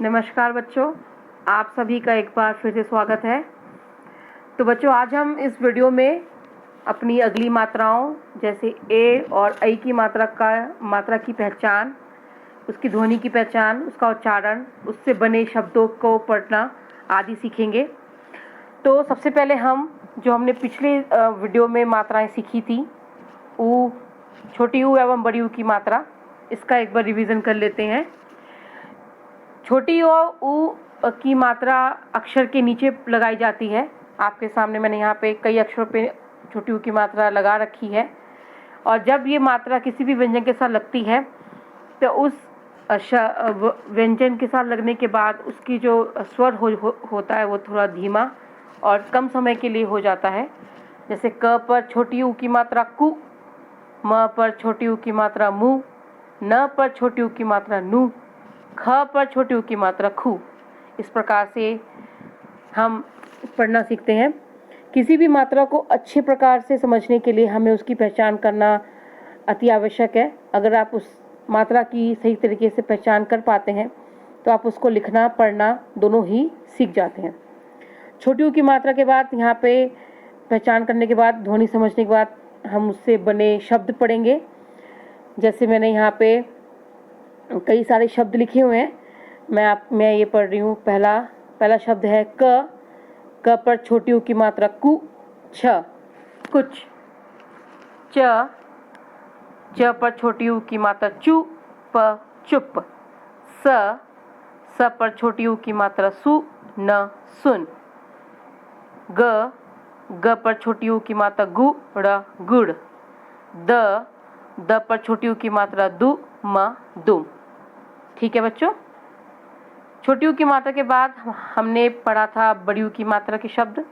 नमस्कार बच्चों, आप सभी का एक बार फिर से स्वागत है। तो बच्चों, आज हम इस वीडियो में अपनी अगली मात्राओं जैसे ए और ऐ की मात्रा की पहचान, उसकी ध्वनि की पहचान, उसका उच्चारण, उससे बने शब्दों को पढ़ना आदि सीखेंगे। तो सबसे पहले हमने पिछले वीडियो में मात्राएं सीखी थी, ऊ, छोटी ऊ एवं बड़ी ऊ की मात्रा, इसका एक बार रिवीजन कर लेते हैं। छोटी ऊ की मात्रा अक्षर के नीचे लगाई जाती है। आपके सामने मैंने यहाँ पे कई अक्षरों पे छोटी ऊ की मात्रा लगा रखी है। और जब ये मात्रा किसी भी व्यंजन के साथ लगती है तो उस व्यंजन के साथ लगने के बाद उसकी जो स्वर होता है वो थोड़ा धीमा और कम समय के लिए हो जाता है। जैसे क पर छोटी ऊ की मात्रा कु, म पर छोटी ऊ की मात्रा मु, न पर छोटी ऊ की मात्रा नु, ख पर छोटी ऊ की मात्रा खु। इस प्रकार से हम पढ़ना सीखते हैं। किसी भी मात्रा को अच्छे प्रकार से समझने के लिए हमें उसकी पहचान करना अति आवश्यक है। अगर आप उस मात्रा की सही तरीके से पहचान कर पाते हैं तो आप उसको लिखना पढ़ना दोनों ही सीख जाते हैं। छोटी ऊ की मात्रा के बाद यहाँ पे पहचान करने के बाद, ध्वनि समझने के बाद हम उससे बने शब्द पढ़ेंगे। जैसे मैंने यहाँ पे कई सारे शब्द लिखे हुए हैं, मैं ये पढ़ रही हूँ। पहला शब्द है क पर छोटी ऊ की मात्रा कु, छ कुछ, च पर छोटी ऊ की मात्रा चु, प चुप, स पर छोटी ऊ की मात्रा सु, न सुन, ग पर छोटी ऊ की मात्रा गु, ड़ गुड़, द पर छोटी ऊ की मात्रा दु, म दुम। ठीक है बच्चों। छोटी ऊ की मात्रा के बाद हमने पढ़ा था बड़ी ऊ की मात्रा के शब्द।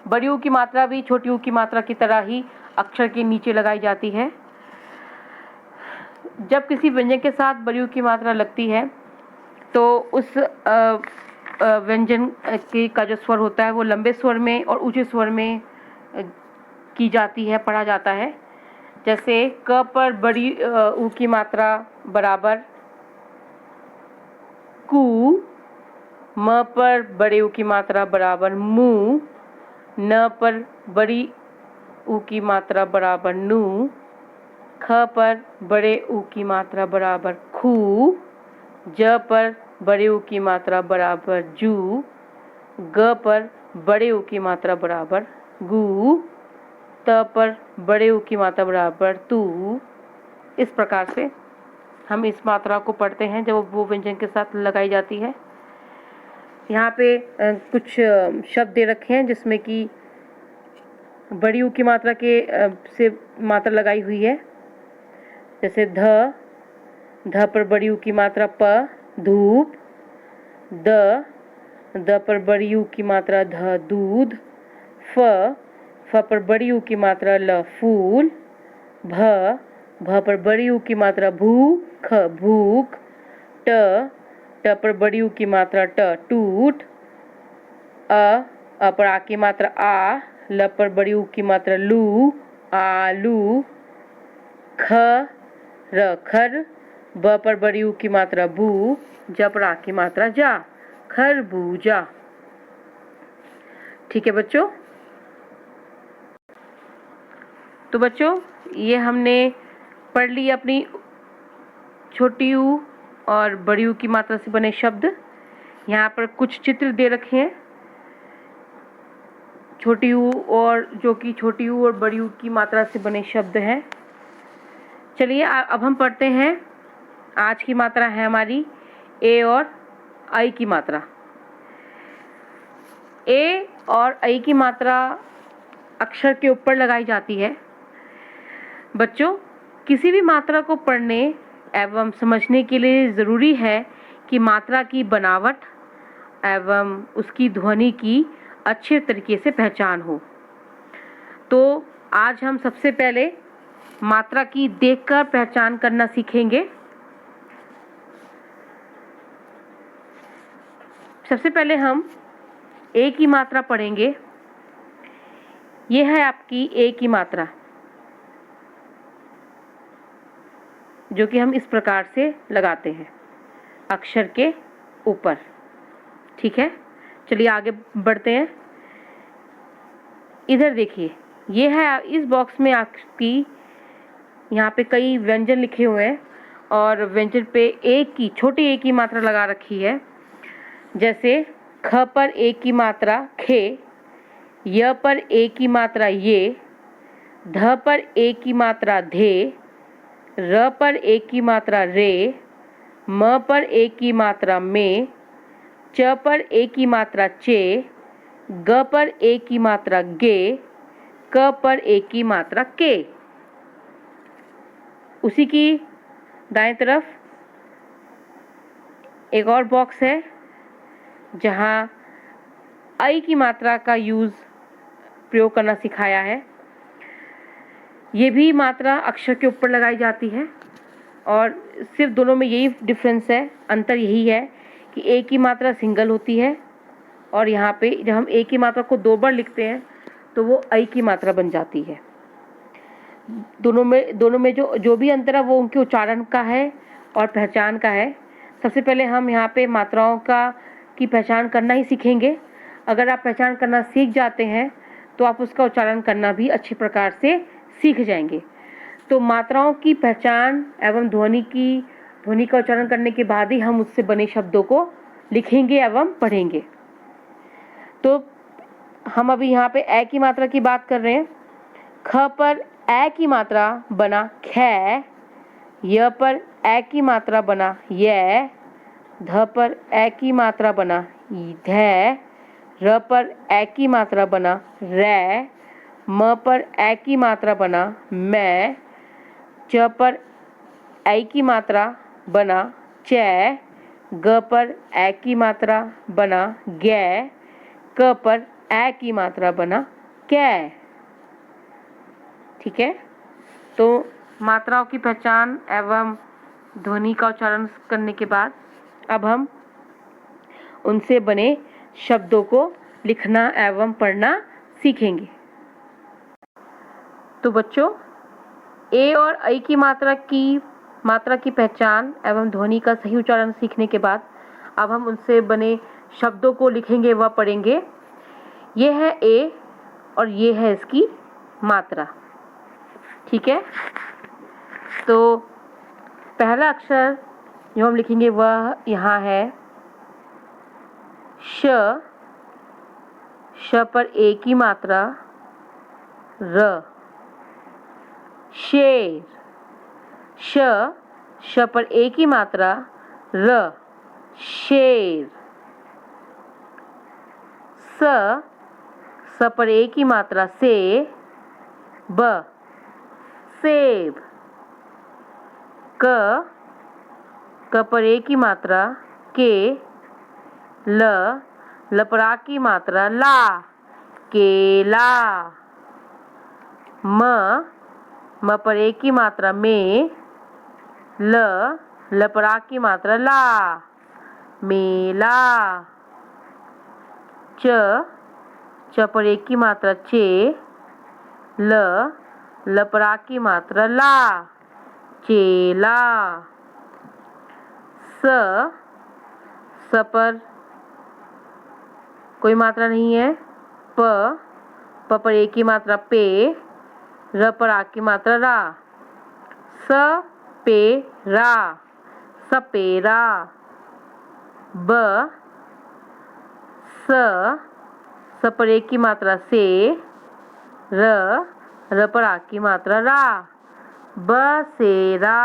बड़ी ऊ की मात्रा भी छोटी ऊ की मात्रा की तरह ही अक्षर के नीचे लगाई जाती है। जब किसी व्यंजन के साथ बड़ी ऊ की मात्रा लगती है तो उस व्यंजन का जो स्वर होता है वो लंबे स्वर में और ऊंचे स्वर में की जाती है, पढ़ा जाता है। जैसे क पर बड़ी ऊ की मात्रा बराबर कु, म पर बड़े ऊ की मात्रा बराबर मु, न पर बड़ी ऊ की मात्रा बराबर नु, ख पर बड़े ऊ की मात्रा बराबर खु, ज पर बड़े ऊ की मात्रा बराबर जू, ग पर बड़े ऊ की मात्रा बराबर गु, त पर बड़े ऊ की मात्रा बराबर तू। इस प्रकार से हम इस मात्रा को पढ़ते हैं जब वो व्यंजन के साथ लगाई जाती है। यहाँ पे कुछ शब्द दे रखे हैं जिसमें कि बड़ी ऊ की मात्रा से मात्रा लगाई हुई है। जैसे ध पर बड़ी ऊ की मात्रा प, धूप, द पर बड़ी ऊ की मात्रा ध, दूध, फ पर बड़ी ऊ की मात्रा ल, फूल, भ पर बड़ी ऊ की मात्रा भू, ख भूख, ट पर बड़ी ऊ की मात्रा ट, टूट, अ पर आ की मात्रा आ, ल पर बड़ी ऊ की मात्रा लू, आलू, ख र खर, ब पर बड़ी ऊ की मात्रा बू, ज पर आ की मात्रा जा, खरबूजा। ठीक है बच्चों। तो बच्चों, ये हमने पढ़ ली अपनी छोटी ऊ और बड़ी ऊ की मात्रा से बने शब्द। यहाँ पर कुछ चित्र दे रखे हैं छोटी ऊ और बड़ी ऊ की मात्रा से बने शब्द हैं। चलिए अब हम पढ़ते हैं। आज की मात्रा है हमारी ए और ऐ की मात्रा। ए और ऐ की मात्रा अक्षर के ऊपर लगाई जाती है। बच्चों, किसी भी मात्रा को पढ़ने एवं समझने के लिए ज़रूरी है कि मात्रा की बनावट एवं उसकी ध्वनि की अच्छे तरीके से पहचान हो। तो आज हम सबसे पहले मात्रा की देखकर पहचान करना सीखेंगे। सबसे पहले हम ए की मात्रा पढ़ेंगे। यह है आपकी ए की मात्रा, जो कि हम इस प्रकार से लगाते हैं अक्षर के ऊपर। ठीक है, चलिए आगे बढ़ते हैं। इधर देखिए, ये है इस बॉक्स में आपकी यहाँ पे कई व्यंजन लिखे हुए हैं और व्यंजन पे एक की छोटी ए की मात्रा लगा रखी है। जैसे ख पर ए की मात्रा खे, य पर ए की मात्रा ये, ध पर ए की मात्रा धे, र पर ए की मात्रा रे, म पर ए की मात्रा में, च पर ए की मात्रा चे, ग पर ए की मात्रा गे, क पर ए की मात्रा के। उसी की दाएं तरफ एक और बॉक्स है जहाँ आई की मात्रा का प्रयोग करना सिखाया है। ये भी मात्रा अक्षर के ऊपर लगाई जाती है और सिर्फ दोनों में यही डिफरेंस है, अंतर यही है कि ए की मात्रा सिंगल होती है और यहाँ पे जब हम ए की मात्रा को 2 बार लिखते हैं तो वो आई की मात्रा बन जाती है। दोनों में जो भी अंतर है वो उनके उच्चारण का है और पहचान का है। सबसे पहले हम यहाँ पे मात्राओं की पहचान करना ही सीखेंगे। अगर आप पहचान करना सीख जाते हैं तो आप उसका उच्चारण करना भी अच्छे प्रकार से सीख जाएंगे। तो मात्राओं की पहचान एवं ध्वनि का उच्चारण करने के बाद ही हम उससे बने शब्दों को लिखेंगे एवं पढ़ेंगे। तो हम अभी यहाँ पे ए की मात्रा की बात कर रहे हैं। ख पर ए की मात्रा बना खे, य पर ए की मात्रा बना ये, ध पर ए की मात्रा बना धे, र पर ए की मात्रा बना रे, म पर ए की मात्रा बना मैं, च पर ए की मात्रा बना चे, ग पर ए की मात्रा बना गे, क पर ए की मात्रा बना कै। ठीक है, तो मात्राओं की पहचान एवं ध्वनि का उच्चारण करने के बाद अब हम उनसे बने शब्दों को लिखना एवं पढ़ना सीखेंगे। तो बच्चों, ए और आई की मात्रा की पहचान एवं ध्वनि का सही उच्चारण सीखने के बाद अब हम उनसे बने शब्दों को लिखेंगे व पढ़ेंगे। ये है ए और ये है इसकी मात्रा। ठीक है, तो पहला अक्षर जो हम लिखेंगे वह यहाँ है श। श पर ए की मात्रा र, शेर। श पर ए की मात्रा र, शेर। स पर ए की मात्रा से, ब, सेब। क पर ए की मात्रा के, ल पर आ की मात्रा ला, केला। म पर ए की मात्रा में, ल पर आ की मात्रा ला, मेला। च पर ए की मात्रा चे, ल पर आ की मात्रा ला, चेला। स पर कोई मात्रा नहीं है। प पर ए की मात्रा पे, र पर आ की मात्रा रा, स पे रा, सपेरा। ब स पर ए की मात्रा से, र पर आ की मात्रा रा, बसेरा।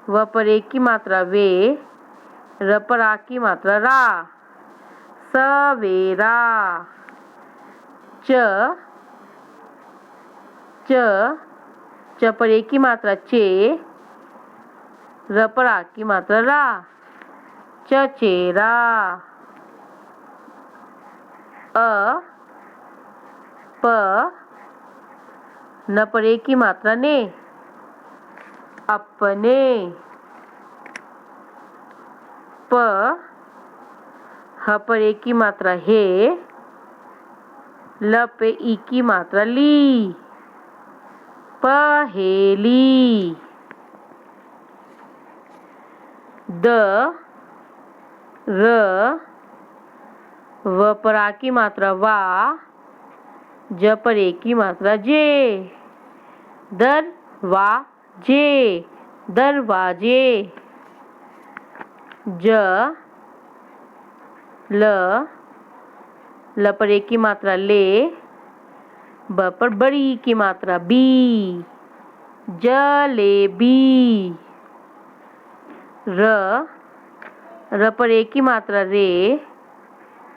व पर ए की मात्रा वे, र पर आ की मात्रा रा, सवेरा। च पर ए की मात्रा चे, र पर आ की मात्रा रा, चचेरा। प न पर ए की मात्रा ने, अपने। ह पर ए की मात्रा हे, ल पे ई की मात्रा ली, पहेली। द, र, व पर आ की मात्रा वा, ज पर ए की मात्रा जे, दरवाजे, दरवाजे। ज, ल पर ए की मात्रा ले, ब पर बड़ी की मात्रा बी, जलेबी। र पर ए की मात्रा रे,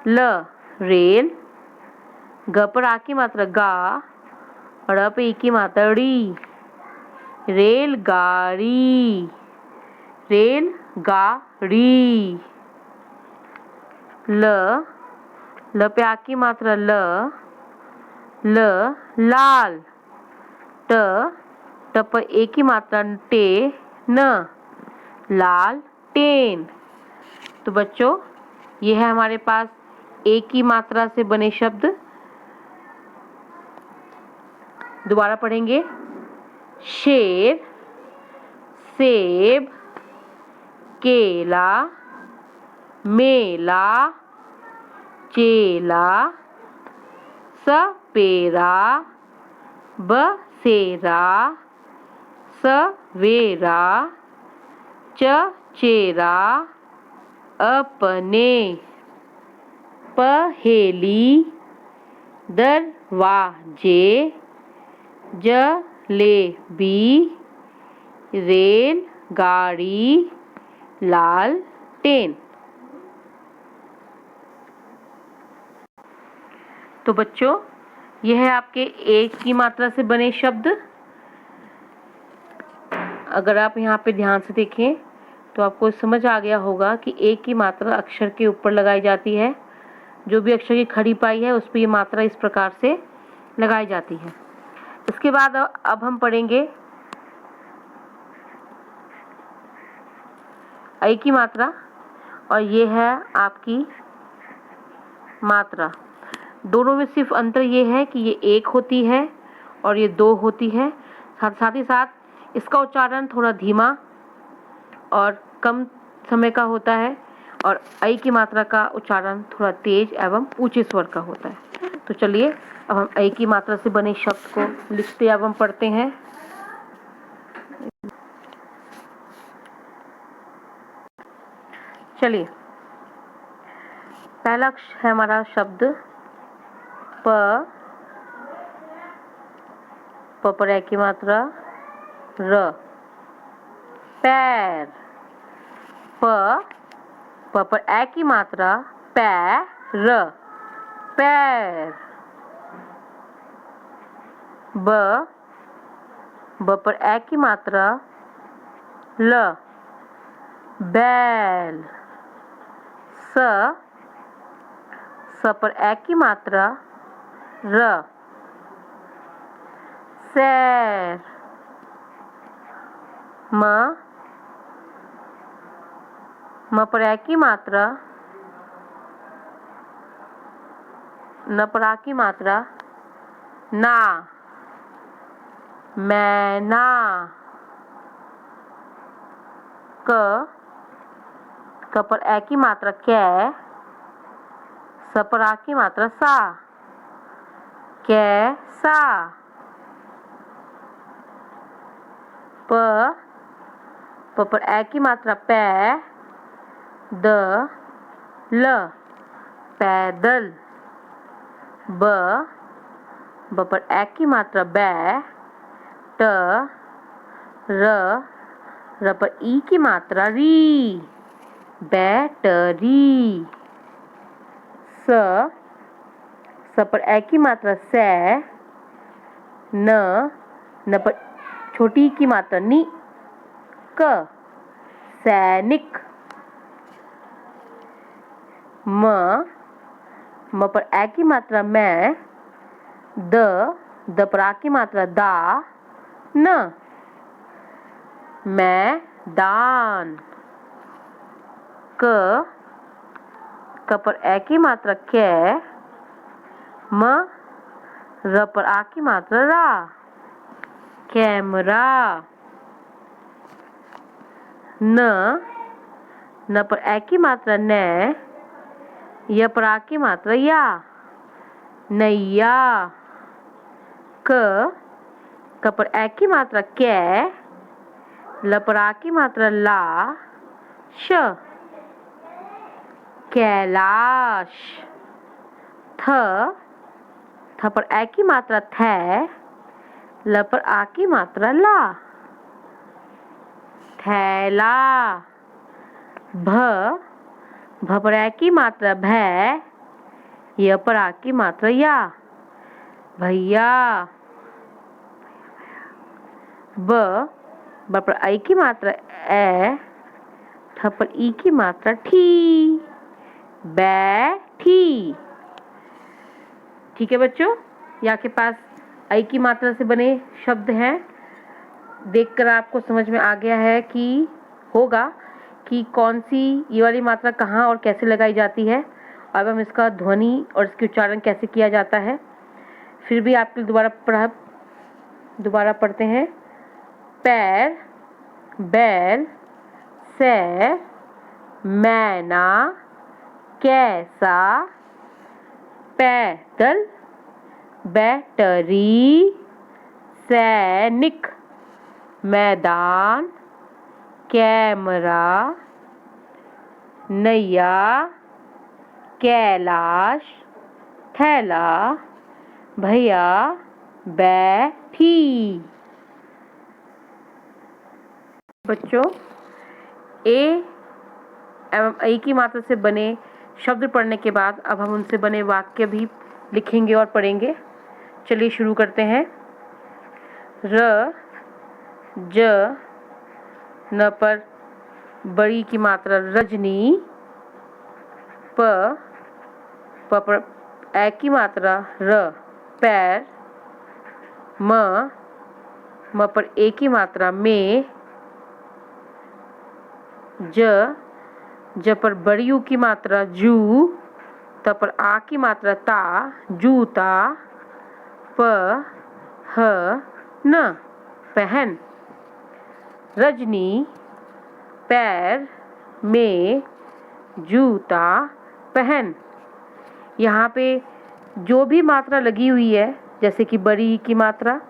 ल, रेल, ग पर आ की मात्रा गा, और अ पे ई की मात्रा ड़ी, रेलगाड़ी, रेलगाड़ी। ल पे आ की मात्रा ल, लाल, ट पर ए की मात्रा टे, न, लाल टेन। तो बच्चों ये है हमारे पास ए की मात्रा से बने शब्द। दोबारा पढ़ेंगे। शेर, सेब, केला, मेला, चेला, सपेरा, बसेरा, सवेरा, चचेरा, अपने, पहेली, दरवाजे, जलेबी, रेलगाड़ी, लालटेन। तो बच्चों यह है आपके एक की मात्रा से बने शब्द। अगर आप यहाँ पे ध्यान से देखें तो आपको समझ आ गया होगा कि एक की मात्रा अक्षर के ऊपर लगाई जाती है। जो भी अक्षर की खड़ी पाई है उस पर ये मात्रा इस प्रकार से लगाई जाती है। इसके बाद अब हम पढ़ेंगे ऐ की मात्रा, और ये है आपकी मात्रा। दोनों में सिर्फ अंतर ये है कि ये एक होती है और ये दो होती है। साथ ही साथ इसका उच्चारण थोड़ा धीमा और कम समय का होता है, और ऐ की मात्रा का उच्चारण थोड़ा तेज एवं ऊंचे स्वर का होता है। तो चलिए अब हम ऐ की मात्रा से बने शब्द को लिखते एवं पढ़ते हैं। चलिए पहला है हमारा शब्द प पर ऐ की मात्रा र, पैर। प पर ऐ की मात्रा पैर, पैर। ब पर ऐ की मात्रा ल, बैल। स पर ऐ की मात्रा र, सैर। म पर ऐ की मात्रा न पर आ की मात्रा ना, मैना। क पर ऐ की मात्रा कै, स पर आ की मात्रा सा, कैसा। प पर ऐ की मात्रा पै, द, ल, पैदल। ब पर ऐ की मात्रा बै, ट, र पर ई की मात्रा री, बैटरी। स पर ऐ की मात्रा सै, न पर छोटी ई की मात्रा नी, क, सैनिक। म पर ऐ की मात्रा मैं, द पर आ की मात्रा दा, न, मैदान। क पर ऐ की मात्रा कै, र पर आ की मात्रा रा, कैमरा। न न पर ए की मात्रा न, य पर आ की मात्रा या, नैया। क पर ए की मात्रा कै, ल पर आ की मात्रा ला, श, कैलाश। थ पर ए की मात्रा थे, ल पर आ की मात्रा ला, थैला। भ पर ए की मात्रा भै, य पर आ की मात्रा या, भैया। ब पर आई की मात्रा ए, ठ पर ई की मात्रा ठी, बैठी। ठीक है बच्चों, यहाँ के पास आई की मात्रा से बने शब्द हैं। देखकर आपको समझ में आ गया है कि होगा कि कौन सी ये वाली मात्रा कहाँ और कैसे लगाई जाती है। अब हम इसका ध्वनि और इसके उच्चारण कैसे किया जाता है फिर भी आपके दोबारा पढ़ते हैं। पैर, बैल, सैर, मैना, कैसा, पैदल, बैटरी, सैनिक, मैदान, कैमरा, नैया, कैलाश, थैला, भैया, बैठी। बच्चों, ए एवं ऐ की मात्रा से बने शब्द पढ़ने के बाद अब हम उनसे बने वाक्य भी लिखेंगे और पढ़ेंगे। चलिए शुरू करते हैं। र, ज, न पर बड़ी की मात्रा रजनी, प पर ए की मात्रा र, पैर, म पर ए की मात्रा में, ज पर बड़ी यू की मात्रा जू, त पर आ की मात्रा ता, जूता, प, ह, न, पहन। रजनी, पैर में जूता पहन। यहाँ पे जो भी मात्रा लगी हुई है जैसे कि बड़ी की मात्रा,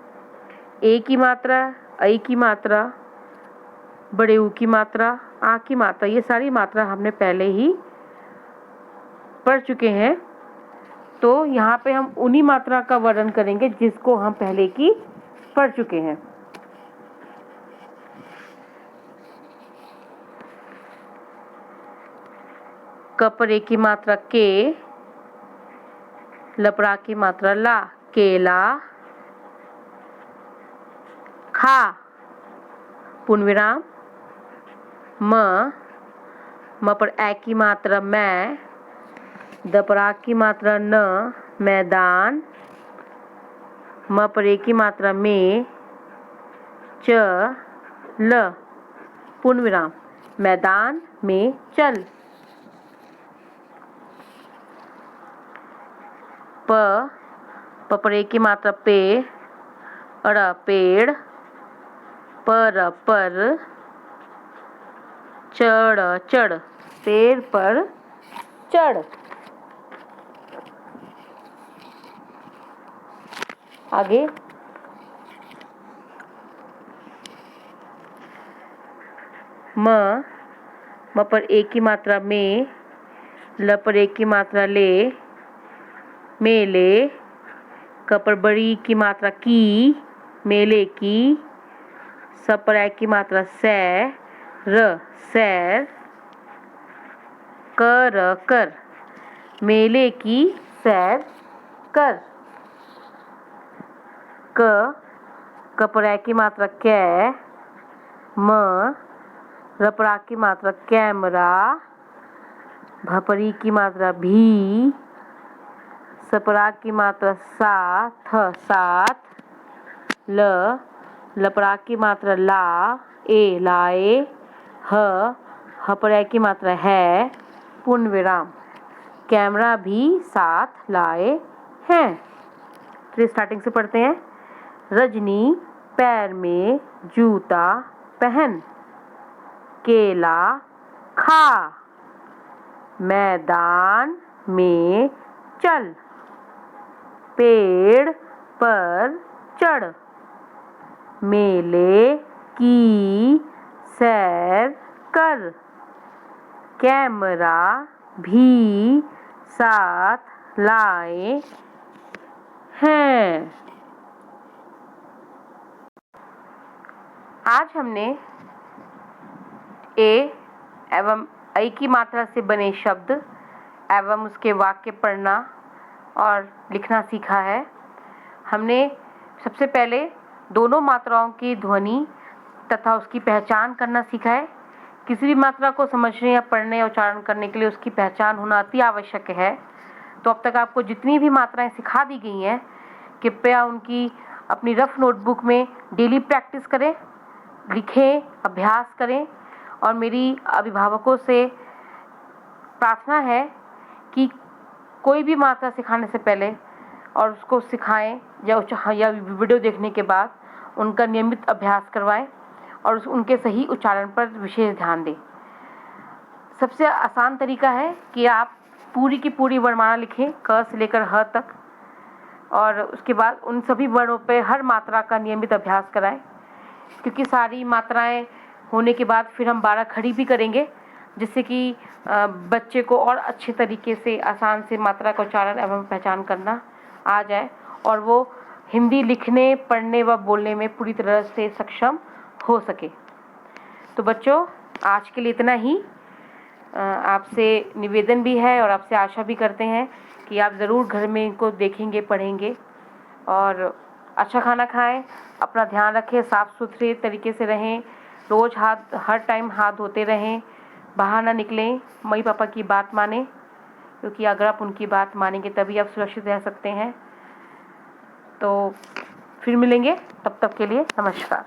ए की मात्रा, ऐ की मात्रा, बड़े ऊ की मात्रा, आ की मात्रा, ये सारी मात्रा हमने पहले ही पढ़ चुके हैं। तो यहाँ पे हम उन्हीं मात्रा का वर्णन करेंगे जिसको हम पहले की पढ़ चुके हैं। क पर ए की मात्रा के, ल पर आ की मात्रा ला, केला, खा, पूर्ण विराम, म पर ए की मात्रा मैं, द पर आ की मात्रा न, मैदान, म पर ए की मात्रा में, च, ल, पूर्ण विराम, मैदान में चल। प पर ए की मात्रा पे, अड़, पेड़, पर, चढ़, चढ़, पेड़ पर चढ़। आगे म पर ए की मात्रा में, ल पर ए की मात्रा ले, मेले, क पर बड़ी की मात्रा की, मेले की, स पर ए की मात्रा सै, र, सैर, कर, मेले की सैर कर। क पर ए की मात्रा कै, र पर आ की मात्रा कैमरा, भ पर ई की मात्रा भी, स पर आ की मात्रा सा, थ, साथ, ल पर आ की मात्रा ला, ए, लाए, ह पर ए की मात्रा है, पूर्ण विराम, कैमरा भी साथ लाए हैं। फिर स्टार्टिंग से पढ़ते हैं। रजनी, पैर में जूता पहन, केला, खा, मैदान में चल, पेड़ पर चढ़, मेले की सैर कर, कैमरा भी साथ लाए हैं। आज हमने ए एवं ऐ की मात्रा से बने शब्द एवं उसके वाक्य पढ़ना और लिखना सीखा है। हमने सबसे पहले दोनों मात्राओं की ध्वनि तथा उसकी पहचान करना सीखा है। किसी भी मात्रा को समझने या पढ़ने या उच्चारण करने के लिए उसकी पहचान होना अति आवश्यक है। तो अब तक आपको जितनी भी मात्राएं सिखा दी गई हैं, कृपया उनकी अपनी रफ नोटबुक में डेली प्रैक्टिस करें, लिखें, अभ्यास करें। और मेरी अभिभावकों से प्रार्थना है कि कोई भी मात्रा सिखाने से पहले और उसको सिखाएं या वीडियो देखने के बाद उनका नियमित अभ्यास करवाएं और उनके सही उच्चारण पर विशेष ध्यान दें। सबसे आसान तरीका है कि आप पूरी की पूरी वर्णमाला लिखें, क से लेकर ह तक, और उसके बाद उन सभी वर्णों पे हर मात्रा का नियमित अभ्यास कराएं। क्योंकि सारी मात्राएं होने के बाद फिर हम 12 खड़ी भी करेंगे, जिससे कि बच्चे को और अच्छे तरीके से आसान से मात्रा का उच्चारण एवं पहचान करना आ जाए और वो हिंदी लिखने, पढ़ने व बोलने में पूरी तरह से सक्षम हो सके। तो बच्चों, आज के लिए इतना ही। आपसे निवेदन भी है और आपसे आशा भी करते हैं कि आप ज़रूर घर में इनको देखेंगे, पढ़ेंगे और अच्छा खाना खाएं, अपना ध्यान रखें, साफ़ सुथरे तरीके से रहें, रोज़ हर टाइम हाथ धोते रहें, बाहर ना निकलें, मम्मी पापा की बात मानें, क्योंकि अगर आप उनकी बात मानेंगे तभी आप सुरक्षित रह सकते हैं। तो फिर मिलेंगे, तब तक के लिए नमस्कार।